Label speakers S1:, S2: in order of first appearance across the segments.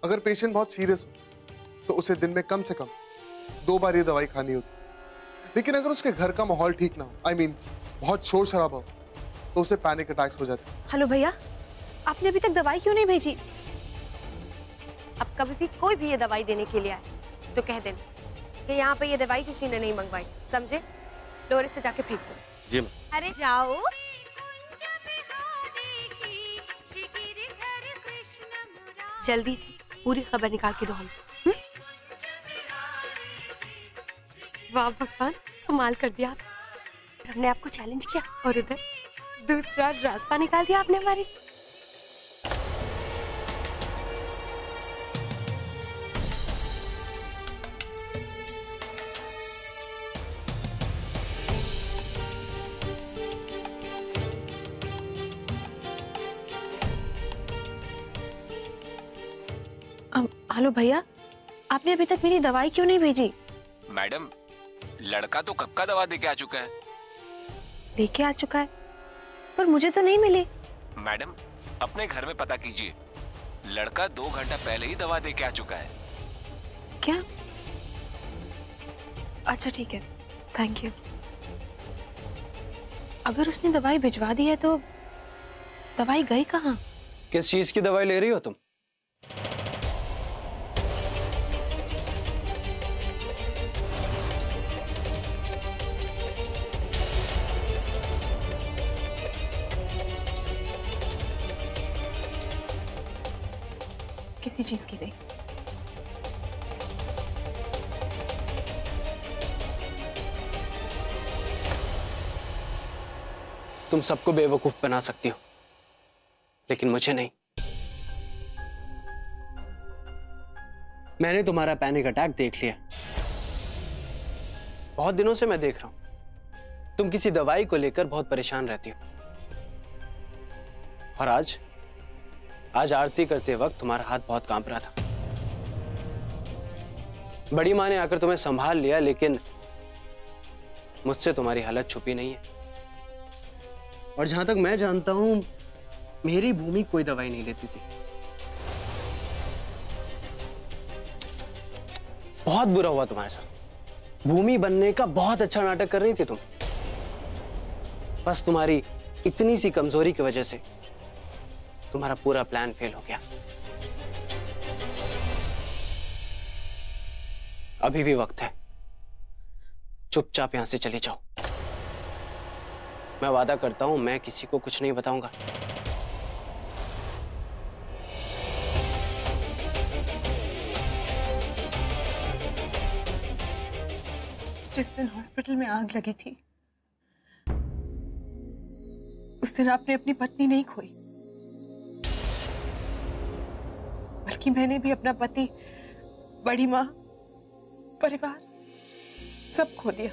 S1: अगर पेशेंट बहुत सीरियस हो तो उसे दिन में कम से कम 2 बार ये दवाई खानी होती। लेकिन अगर उसके घर का माहौल ठीक ना हो, I mean, बहुत शोर शराबा हो, तो उसे पैनिक अटैक्स हो जाते हैं।
S2: हेलो भैया, आपने अभी तक दवाई क्यों नहीं भेजी?
S3: अब कभी भी कोई भी ये दवाई देने के लिए आए तो कह देना कि यहाँ पे ये दवाई किसी ने नहीं मंगवाई, समझे? डोरे से जाके फेंक दो।
S4: जी मैम।
S3: अरे जाओ।
S2: जल्दी से पूरी खबर निकाल के दो हम। वाह भगवान, कमाल कर दिया आप। हमने आपको चैलेंज किया और उधर दूसरा रास्ता निकाल दिया आपने हमारी। हेलो भैया, आपने अभी तक मेरी दवाई क्यों नहीं भेजी?
S5: मैडम, लड़का तो कब का दवा देके आ चुका है।
S2: लेके आ चुका है, पर मुझे तो नहीं मिली।
S5: मैडम, अपने घर में पता कीजिए, लड़का 2 घंटा पहले ही दवा देके आ चुका है।
S2: क्या? अच्छा ठीक है, थैंक यू। अगर उसने दवाई भिजवा दी है तो दवाई गई कहाँ?
S4: किस चीज की दवाई ले रही हो तुम?
S2: किसी चीज की नहीं।
S4: तुम सबको बेवकूफ बना सकती हो, लेकिन मुझे नहीं। मैंने तुम्हारा पैनिक अटैक देख लिया। बहुत दिनों से मैं देख रहा हूं तुम किसी दवाई को लेकर बहुत परेशान रहती हो। और आज आरती करते वक्त तुम्हारा हाथ बहुत कांप रहा था। बड़ी माँ ने आकर तुम्हें संभाल लिया, लेकिन मुझसे तुम्हारी हालत छुपी नहीं है। और जहां तक मैं जानता हूं, मेरी भूमि कोई दवाई नहीं लेती थी। बहुत बुरा हुआ तुम्हारे साथ। भूमि बनने का बहुत अच्छा नाटक कर रही थी तुम। बस तुम्हारी इतनी सी कमजोरी की वजह से तुम्हारा पूरा प्लान फेल हो गया। अभी भी वक्त है, चुपचाप यहां से चली जाओ। मैं वादा करता हूं, मैं किसी को कुछ नहीं बताऊंगा।
S2: जिस दिन हॉस्पिटल में आग लगी थी, उस दिन आपने अपनी पत्नी नहीं खोई, बल्कि मैंने भी अपना पति, बड़ी माँ, परिवार सब खो दिया।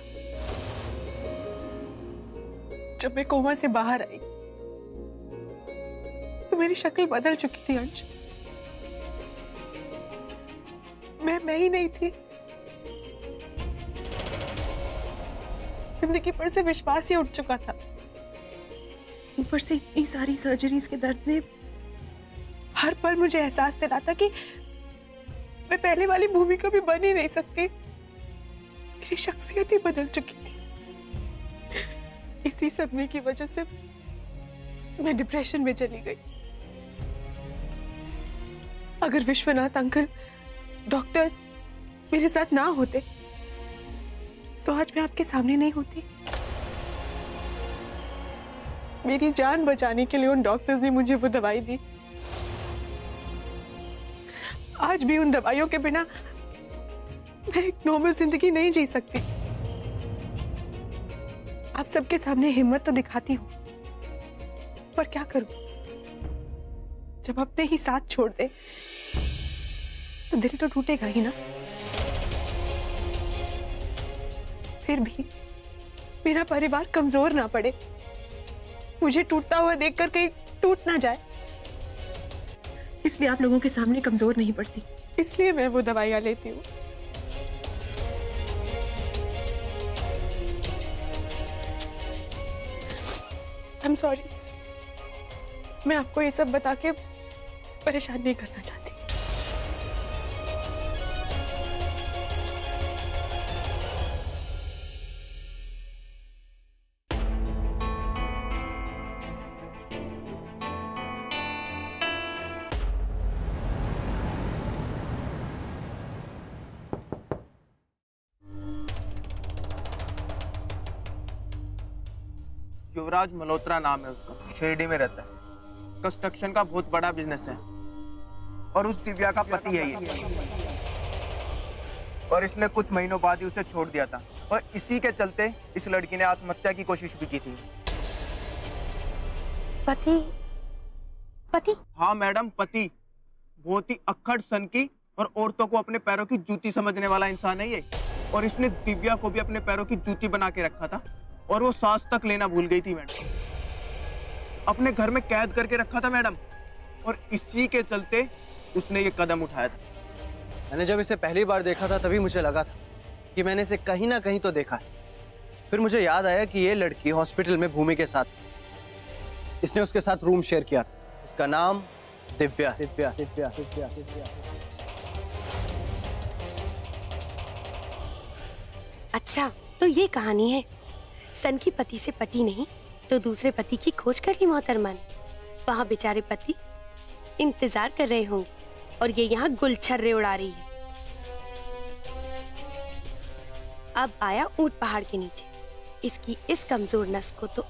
S2: जब मैं कोमा से बाहर आई तो मेरी शक्ल बदल चुकी थी अंश। मैं ही नहीं थी। जिंदगी पर से विश्वास ही उठ चुका था। ऊपर से इतनी सारी सर्जरीज के दर्द ने हर पल मुझे एहसास दिलाता कि मैं पहले वाली भूमिका भी बन ही नहीं सकती। मेरी शख्सियत ही बदल चुकी थी। इसी सदमे की वजह से मैं डिप्रेशन में चली गई। अगर विश्वनाथ अंकल, डॉक्टर्स मेरे साथ ना होते तो आज मैं आपके सामने नहीं होती। मेरी जान बचाने के लिए उन डॉक्टर्स ने मुझे वो दवाई दी। आज भी उन दवाइयों के बिना मैं एक नॉर्मल जिंदगी नहीं जी सकती। आप सबके सामने हिम्मत तो दिखाती हूँ, पर क्या करूं? जब अपने ही साथ छोड़ दे तो दिल तो टूटेगा ही ना। फिर भी मेरा परिवार कमजोर ना पड़े, मुझे टूटता हुआ देखकर कहीं टूट ना जाए, इसलिए आप लोगों के सामने कमजोर नहीं पड़ती। इसलिए मैं वो दवाइयां लेती हूँ। I'm sorry, मैं आपको ये सब बता के परेशान नहीं करना चाहती।
S6: युवराज मल्होत्रा नाम है उसका, शिरडी में रहता है। कंस्ट्रक्शन का बहुत बड़ा बिजनेस है और उस दिव्या का पति है ये। और इसने कुछ महीनों बाद ही उसे छोड़ दिया था और इसी के चलते इस लड़की ने आत्महत्या की कोशिश भी की थी।
S3: पति? पति?
S6: हाँ मैडम, पति। बहुत ही अक्खड़ सन की और औरतों को अपने पैरों की जूती समझने वाला इंसान है ये। और इसने दिव्या को भी अपने पैरों की जूती बना के रखा था और वो सांस तक लेना भूल गई थी मैडम। अपने घर में कैद करके रखा था मैडम और इसी के चलते उसने ये कदम उठाया था।
S4: मैंने जब इसे पहली बार देखा था तभी मुझे लगा था कि मैंने इसे कहीं ना कहीं तो देखा है। फिर मुझे याद आया कि ये लड़की हॉस्पिटल में भूमि के साथ, इसने उसके साथ रूम शेयर किया था। इसका नाम दिव्या। दिव्या दिव्या दिव्या दिव्या।
S3: अच्छा, तो ये कहानी है। सन की पति से पति नहीं तो दूसरे पति की खोज कर ली मोहतरमा ने। वहां बेचारे पति इंतजार कर रहे होंगे और ये यहाँ गुलछर्रे उड़ा रही है। अब आया ऊंट पहाड़ के नीचे। इसकी इस कमजोर नस को तो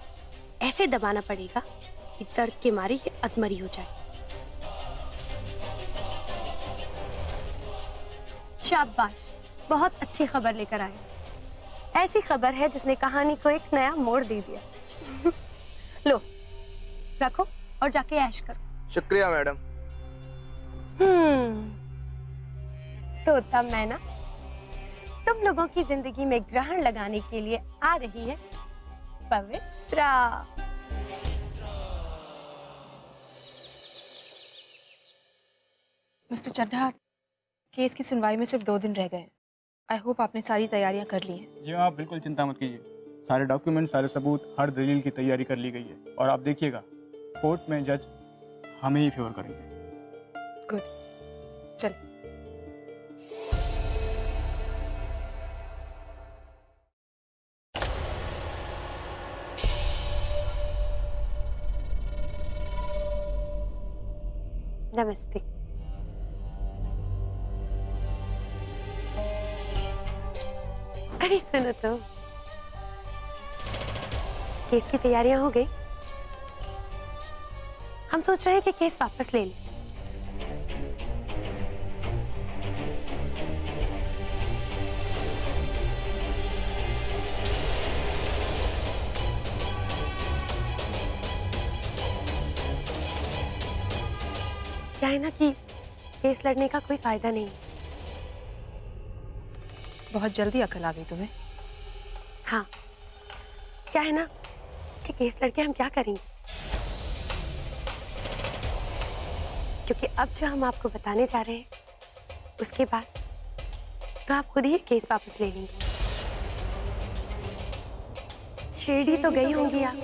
S3: ऐसे दबाना पड़ेगा कि दर्द के मारे ये अधमरी हो जाए। शाबाश, बहुत अच्छी खबर लेकर आए। ऐसी खबर है जिसने कहानी को एक नया मोड़ दे दिया। लो, रखो और जाके ऐश करो।
S6: शुक्रिया मैडम।
S3: तो तब मैं ना तुम लोगों की जिंदगी में ग्रहण लगाने के लिए आ रही है पवित्रा।
S2: मिस्टर चड्ढा, केस की सुनवाई में सिर्फ 2 दिन रह गए। आई होप आपने सारी तैयारियां कर ली हैं।
S7: जी आप बिल्कुल चिंता मत कीजिए, सारे डॉक्यूमेंट, सारे सबूत, हर दलील की तैयारी कर ली गई है। और आप देखिएगा कोर्ट में जज हमें ही फेवर करेंगे।
S2: गुड, चल।
S3: नमस्ते। अरे सुनो तो, केस की तैयारियां हो गई। हम सोच रहे हैं कि केस वापस ले लें। क्या है ना कि केस लड़ने का कोई फायदा नहीं।
S2: बहुत जल्दी अकल आ गई तुम्हें।
S3: हाँ, क्या है ना कि केस लड़के हम क्या करेंगे, क्योंकि अब जो हम आपको बताने जा रहे हैं उसके बाद तो आप खुद ही केस वापस ले लेंगे। शिरडी तो गई होंगी आप।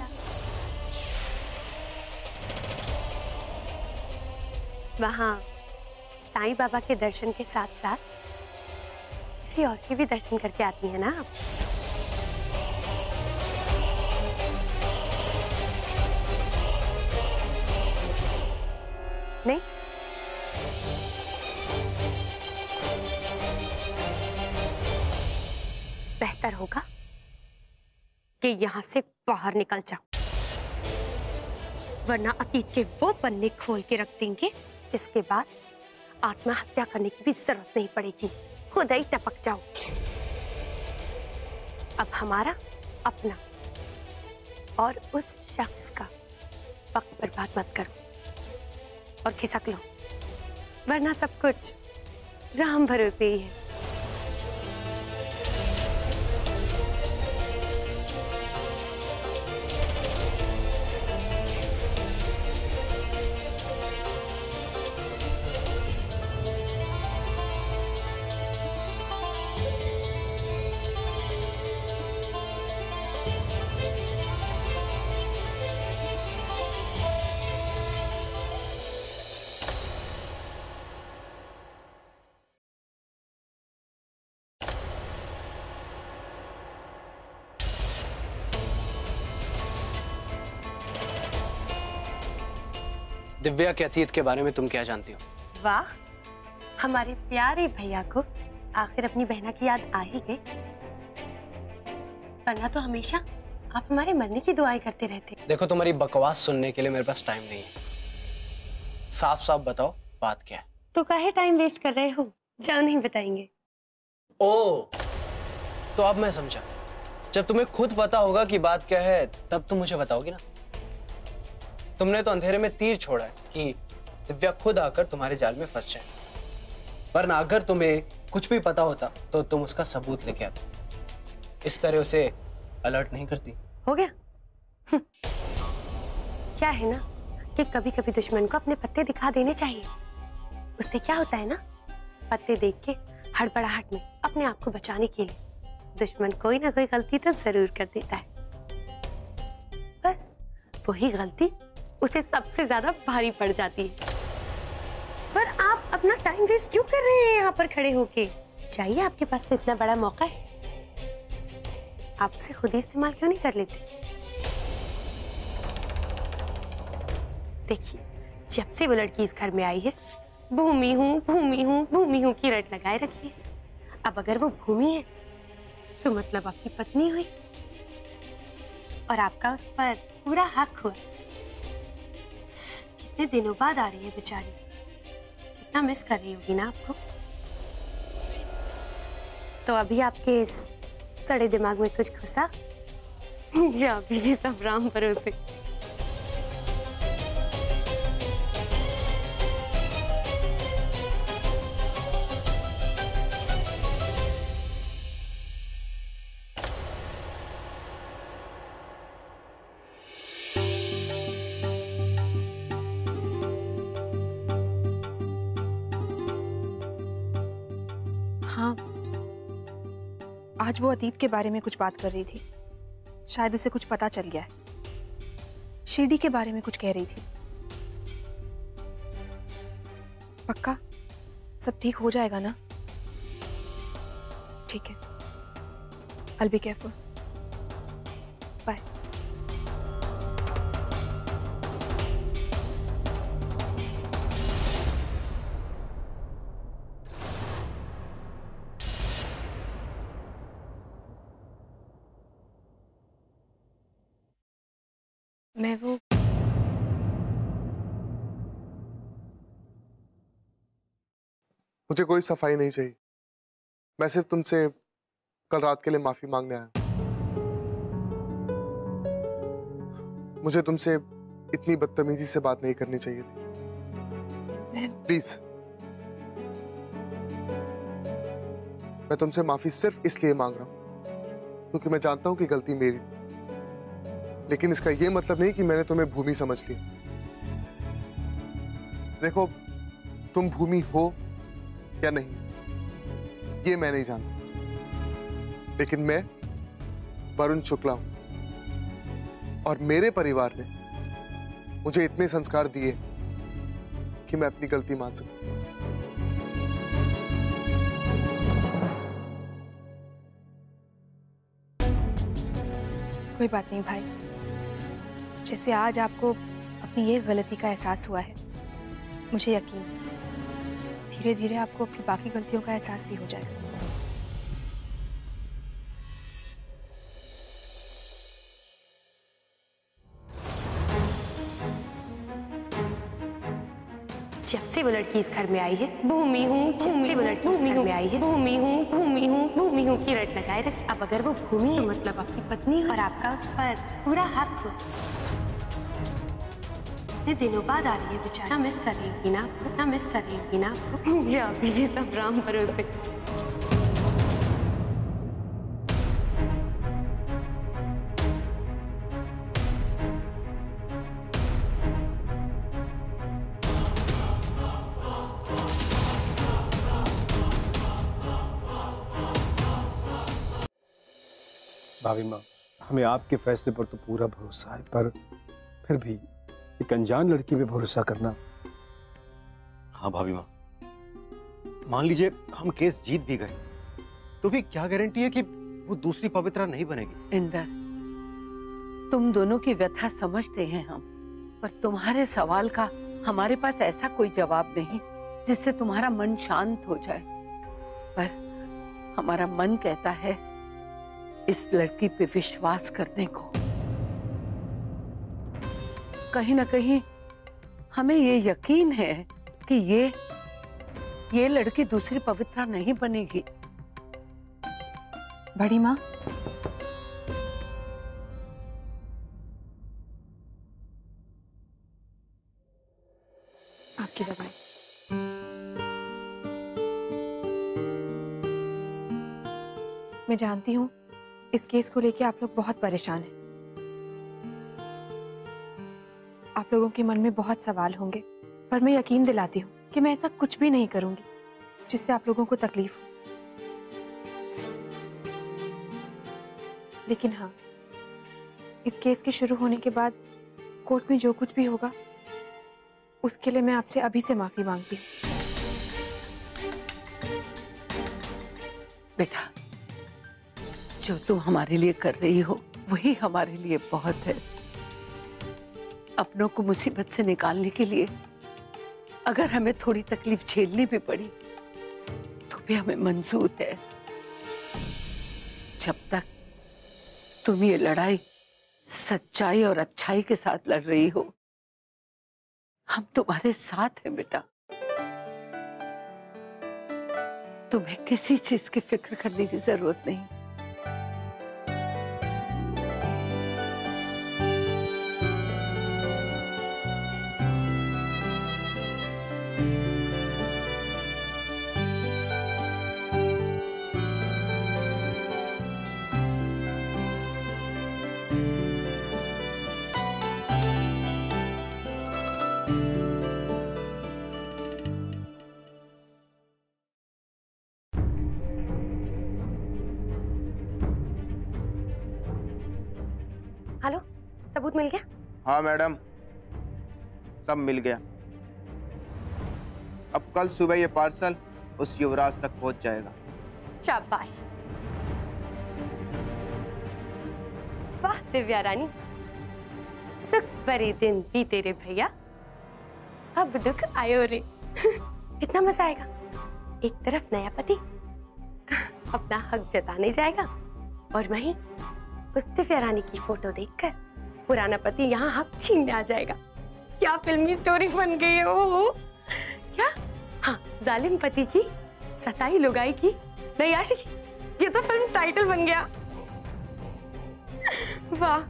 S3: वहाँ साईं बाबा के दर्शन के साथ साथ किसी और के भी दर्शन करके आती है ना आप। नहीं? बेहतर होगा कि यहां से बाहर निकल जाओ, वरना अतीत के वो पन्ने खोल के रख देंगे जिसके बाद आत्महत्या करने की भी जरूरत नहीं पड़ेगी, खुद ही टपक जाओ। अब हमारा अपना और उस शख्स का वक्त बर्बाद मत करो और खिसक लो, वरना सब कुछ राम भरोसे ही है।
S4: दिव्या के अतीत के बारे में तुम क्या जानती हो?
S3: वाह, हमारे प्यारे भैया को आखिर अपनी बहना की याद आ ही गई, वरना तो हमेशा आप हमारे मरने की दुआएं करते रहते।
S4: देखो, तुम्हारी बकवास सुनने के लिए मेरे पास टाइम नहीं है। साफ साफ बताओ बात क्या है।
S3: तो काहे टाइम वेस्ट कर रहे हो, जाओ नहीं बताएंगे।
S4: ओ, तो अब मैं समझा। जब तुम्हें खुद पता होगा कि बात क्या है तब तुम मुझे बताओगी ना। तुमने तो अंधेरे में तीर छोड़ा है कि दिव्या खुद आकर तुम्हारे जाल में फंस जाए, वरना अगर तुम्हें कुछ भी पता होता तो तुम उसका सबूत लेके आते। इस तरह उसे अलर्ट नहीं करती।
S3: हो गया। क्या है ना कि कभी कभी दुश्मन को अपने पत्ते दिखा देने चाहिए। उससे क्या होता है ना, पत्ते देख के हड़बड़ाहट में अपने आप को बचाने के लिए दुश्मन कोई ना कोई गलती तो जरूर कर देता है। बस वही गलती उसे सबसे ज्यादा भारी पड़ जाती है। पर आप अपना टाइम वेस्ट क्यों कर रहे हैं यहाँ पर खड़े होके? चाहिए, आपके पास तो इतना बड़ा मौका है, आप उसे खुद ही इस्तेमाल क्यों नहीं कर लेते? देखिए, जब से वो लड़की इस घर में आई है, भूमि हूँ भूमि हूँ भूमि हूँ की रट लगाए रखी है। अब अगर वो भूमि है तो मतलब आपकी पत्नी हुई और आपका उस पर पूरा हक हुआ। कितने दिनों बाद आ रही है बेचारी, कितना मिस कर रही होगी ना आपको। तो अभी आपके इस सड़े दिमाग में कुछ घुसा या अभी भी सब राम भरोसे?
S2: हाँ, आज वो अतीत के बारे में कुछ बात कर रही थी। शायद उसे कुछ पता चल गया है। शिरडी के बारे में कुछ कह रही थी। पक्का सब ठीक हो जाएगा ना? ठीक है, I'll be careful. Bye. मैं वो
S1: मुझे कोई सफाई नहीं चाहिए। मैं सिर्फ तुमसे कल रात के लिए माफी मांगने आया हूं। मुझे तुमसे इतनी बदतमीजी से बात नहीं करनी चाहिए थी। प्लीज, मैं तुमसे माफी सिर्फ इसलिए मांग रहा हूं क्योंकि मैं जानता हूं कि गलती मेरी थी। लेकिन इसका यह मतलब नहीं कि मैंने तुम्हें भूमि समझ लिया। देखो, तुम भूमि हो या नहीं ये मैं नहीं जानता, लेकिन मैं वरुण शुक्ला हूं और मेरे परिवार ने मुझे इतने संस्कार दिए कि मैं अपनी गलती मान सकूं।
S2: कोई बात नहीं भाई, जैसे आज आपको अपनी ये गलती का एहसास हुआ है, मुझे यकीन है धीरे धीरे आपको अपनी बाकी गलतियों का एहसास भी हो जाएगा।
S3: जब से वो लड़की इस घर में आई है, भूमि हूँ जब से वो लड़की इस घर में आई है, भूमि हूँ भूमि हूँ भूमि हूँ की रट लगाए रखी। अब अगर वो भूमि है मतलब आपकी पत्नी और आपका उस पर पूरा हक हो। इतने दिनों बाद आ रही है बेचारा, ना मिस कर रही होगी ना आपको, ना मिस कर रही होगी ना आपको। या अभी भी सब राम भरोसे।
S8: भाभी माँ, हमें आपके फैसले पर तो पूरा भरोसा है, पर फिर भी एक अनजान लड़की पे भरोसा करना।
S9: हाँ भाभी माँ, मान लीजिए हम केस जीत भी गए तो भी क्या गारंटी है कि वो दूसरी पवित्रा नहीं बनेगी।
S10: इंदर, तुम दोनों की व्यथा समझते हैं हम, पर तुम्हारे सवाल का हमारे पास ऐसा कोई जवाब नहीं जिससे तुम्हारा मन शांत हो जाए। पर हमारा मन कहता है इस लड़की पे विश्वास करने को। कहीं ना कहीं हमें ये यकीन है कि ये लड़की दूसरी पवित्रा नहीं बनेगी।
S2: बड़ी माँ, आपकी दवाई। मैं जानती हूँ इस केस को लेके आप लोग बहुत परेशान हैं। आप लोगों के मन में बहुत सवाल होंगे, पर मैं यकीन दिलाती हूँ कि मैं ऐसा कुछ भी नहीं करूंगी जिससे आप लोगों को तकलीफ हो। लेकिन हाँ, इस केस के शुरू होने के बाद कोर्ट में जो कुछ भी होगा उसके लिए मैं आपसे अभी से माफी मांगती हूँ।
S10: बेटा, जो तुम हमारे लिए कर रही हो वही हमारे लिए बहुत है। अपनों को मुसीबत से निकालने के लिए अगर हमें थोड़ी तकलीफ झेलनी भी पड़ी तो भी हमें मंजूर है। जब तक तुम ये लड़ाई सच्चाई और अच्छाई के साथ लड़ रही हो, हम तुम्हारे साथ हैं बेटा। तुम्हें किसी चीज की फिक्र करने की जरूरत नहीं।
S3: हेलो, सबूत मिल गया?
S6: हाँ मैडम, सब मिल गया। अब कल सुबह ये पार्सल उस युवराज तक पहुंच जाएगा।
S3: शाबाश। वाह दिव्या रानी, सुख भरे दिन बीते रे भैया, अब दुख आयो रे। कितना मजा आएगा। एक तरफ नया पति अपना हक जताने जाएगा और वहीं उस दिव्या रानी की फोटो देखकर पुराना पति यहाँ हक छीनने आ जाएगा। क्या फिल्मी स्टोरी बन गई है। ओहो, क्या? हाँ, जालिम पति की सताई लुगाई की नई आशिकी, ये तो फिल्म टाइटल बन गया। वाह।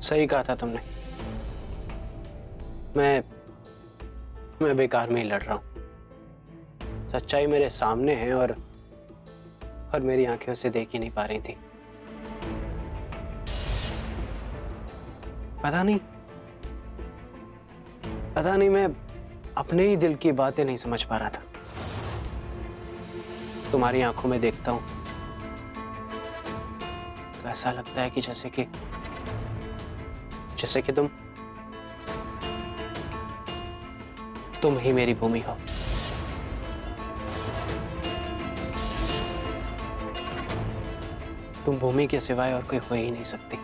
S4: सही कहा था तुमने। मैं बेकार में ही लड़ रहा हूं। सच्चाई मेरे सामने है और मेरी आंखें उसे देख ही नहीं पा रही थी। पता नहीं मैं अपने ही दिल की बातें नहीं समझ पा रहा था। तुम्हारी आंखों में देखता हूं तो ऐसा लगता है कि जैसे कि तुम ही मेरी भूमि हो। तुम भूमि के सिवाय और कोई हो ही नहीं सकती।